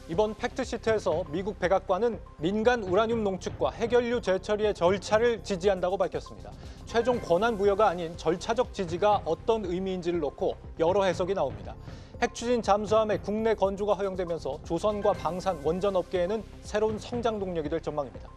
이번 팩트시트에서 미국 백악관은 민간 우라늄 농축과 핵연료 재처리의 절차를 지지한다고 밝혔습니다. 최종 권한 부여가 아닌 절차적 지지가 어떤 의미인지를 놓고 여러 해석이 나옵니다. 핵추진 잠수함의 국내 건조가 허용되면서 조선과 방산, 원전 업계에는 새로운 성장 동력이 될 전망입니다.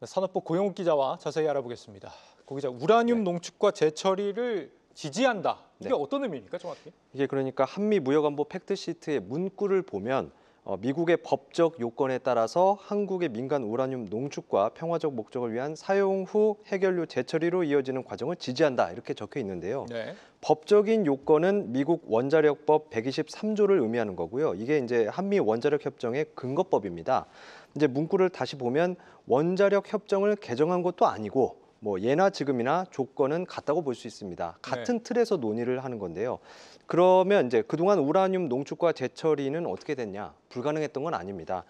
산업부 고영욱 기자와 자세히 알아보겠습니다. 고 기자, 우라늄 농축과 재처리를 지지한다. 이게 어떤 의미입니까, 정확히? 이게 그러니까 한미 무역안보 팩트시트의 문구를 보면 미국의 법적 요건에 따라서 한국의 민간 우라늄 농축과 평화적 목적을 위한 사용 후 핵연료 재처리로 이어지는 과정을 지지한다 이렇게 적혀 있는데요. 네. 법적인 요건은 미국 원자력법 123조를 의미하는 거고요. 이게 이제 한미 원자력 협정의 근거법입니다. 이제 문구를 다시 보면 원자력 협정을 개정한 것도 아니고 예나 지금이나 조건은 같다고 볼 수 있습니다. 같은 틀에서 논의를 하는 건데요. 그러면 이제 그동안 우라늄 농축과 재처리는 어떻게 됐냐? 불가능했던 건 아닙니다.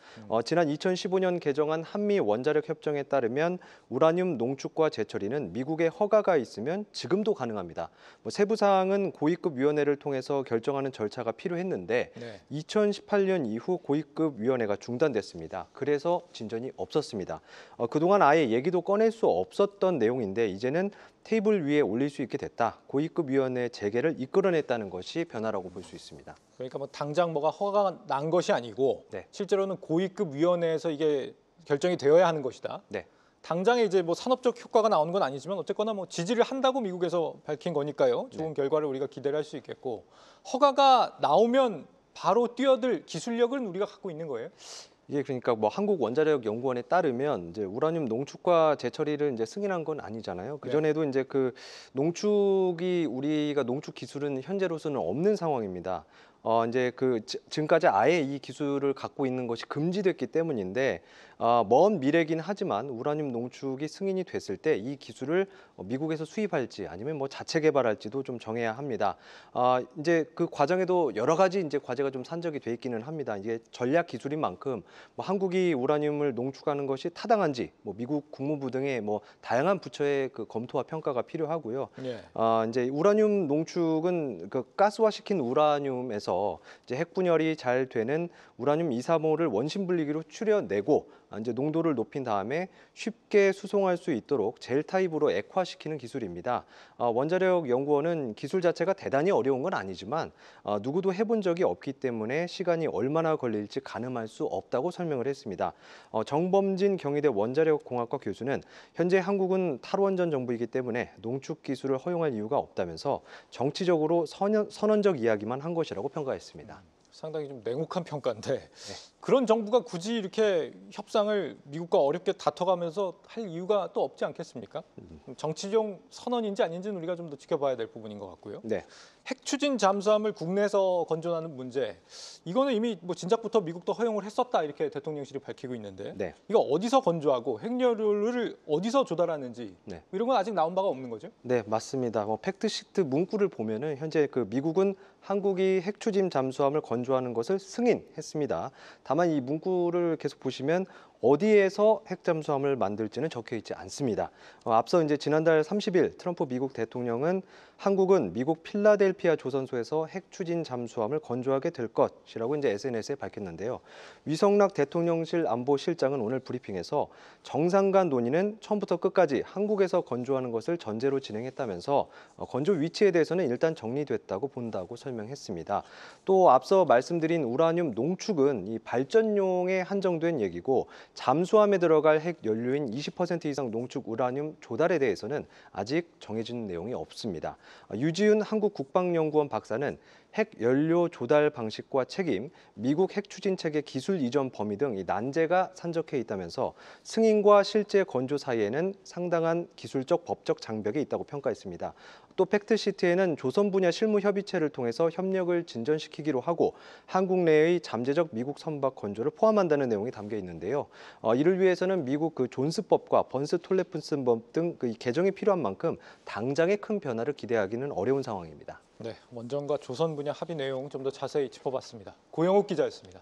지난 2015년 개정한 한미 원자력 협정에 따르면 우라늄 농축과 재처리는 미국의 허가가 있으면 지금도 가능합니다. 세부 사항은 고위급 위원회를 통해서 결정하는 절차가 필요했는데 2018년 이후 고위급 위원회가 중단됐습니다. 그래서 진전이 없었습니다. 그동안 아예 얘기도 꺼낼 수 없었던 내용인데 이제는 테이블 위에 올릴 수 있게 됐다. 고위급 위원회 재개를 이끌어냈다는 것이 변화라고 볼 수 있습니다. 그러니까 당장 뭐가 허가가 난 것이 아니고 실제로는 고위급 위원회에서 이게 결정이 되어야 하는 것이다. 당장에 이제 산업적 효과가 나오는 건 아니지만 어쨌거나 지지를 한다고 미국에서 밝힌 거니까요. 좋은 결과를 우리가 기대를 할 수 있겠고, 허가가 나오면 바로 뛰어들 기술력은 우리가 갖고 있는 거예요? 이게 그러니까 한국 원자력 연구원에 따르면 이제 우라늄 농축과 재처리를 이제 승인한 건 아니잖아요. 그 전에도 이제 그 농축이 우리가 농축 기술은 현재로서는 없는 상황입니다. 이제 지금까지 아예 이 기술을 갖고 있는 것이 금지됐기 때문인데 먼 미래긴 하지만 우라늄 농축이 승인이 됐을 때 이 기술을 미국에서 수입할지 아니면 자체 개발할지도 좀 정해야 합니다. 이제 그 과정에도 여러 가지 이제 과제가 좀 산적이 돼 있기는 합니다. 이게 전략 기술인 만큼 한국이 우라늄을 농축하는 것이 타당한지 미국 국무부 등의 다양한 부처의 그 검토와 평가가 필요하고요. 이제 우라늄 농축은 그 가스화시킨 우라늄에서 이제 핵 분열이 잘 되는 우라늄 235를 원심 분리기로 추려내고 이제 농도를 높인 다음에 쉽게 수송할 수 있도록 젤 타입으로 액화시키는 기술입니다. 원자력 연구원은 기술 자체가 대단히 어려운 건 아니지만 누구도 해본 적이 없기 때문에 시간이 얼마나 걸릴지 가늠할 수 없다고 설명을 했습니다. 정범진 경희대 원자력공학과 교수는 현재 한국은 탈원전 정부이기 때문에 농축 기술을 허용할 이유가 없다면서 정치적으로 선언적 이야기만 한 것이라고 평가했습니다. 상당히 좀 냉혹한 평가인데 그런 정부가 굳이 이렇게 협상을 미국과 어렵게 다퉈가면서 할 이유가 또 없지 않겠습니까? 정치적 선언인지 아닌지는 우리가 좀 더 지켜봐야 될 부분인 것 같고요. 핵 추진 잠수함을 국내에서 건조하는 문제, 이거는 이미 진작부터 미국도 허용을 했었다 이렇게 대통령실이 밝히고 있는데 이거 어디서 건조하고 핵연료를 어디서 조달하는지 이런 건 아직 나온 바가 없는 거죠? 네, 맞습니다. 팩트시트 문구를 보면은 현재 미국은 한국이 핵 추진 잠수함을 건조하는 것을 승인했습니다. 다만 이 문구를 계속 보시면 어디에서 핵잠수함을 만들지는 적혀 있지 않습니다. 앞서 이제 지난달 30일 트럼프 미국 대통령은 한국은 미국 필라델피아 조선소에서 핵 추진 잠수함을 건조하게 될 것이라고 이제 SNS에 밝혔는데요. 위성락 대통령실 안보실장은 오늘 브리핑에서 정상 간 논의는 처음부터 끝까지 한국에서 건조하는 것을 전제로 진행했다면서 건조 위치에 대해서는 일단 정리됐다고 본다고 설명했습니다. 또 앞서 말씀드린 우라늄 농축은 이 발전용에 한정된 얘기고 잠수함에 들어갈 핵 연료인 20% 이상 농축 우라늄 조달에 대해서는 아직 정해진 내용이 없습니다. 유지훈 한국국방연구원 박사는 핵 연료 조달 방식과 책임, 미국 핵 추진 체계 기술 이전 범위 등 이 난제가 산적해 있다면서 승인과 실제 건조 사이에는 상당한 기술적 법적 장벽이 있다고 평가했습니다. 또 팩트시트에는 조선 분야 실무 협의체를 통해서 협력을 진전시키기로 하고 한국 내의 잠재적 미국 선박 건조를 포함한다는 내용이 담겨 있는데요. 이를 위해서는 미국 존스법과 번스 톨레픈슨법 등 개정이 필요한 만큼 당장의 큰 변화를 기대하기는 어려운 상황입니다. 원전과 조선 분야 합의 내용 좀 더 자세히 짚어봤습니다. 고영욱 기자였습니다.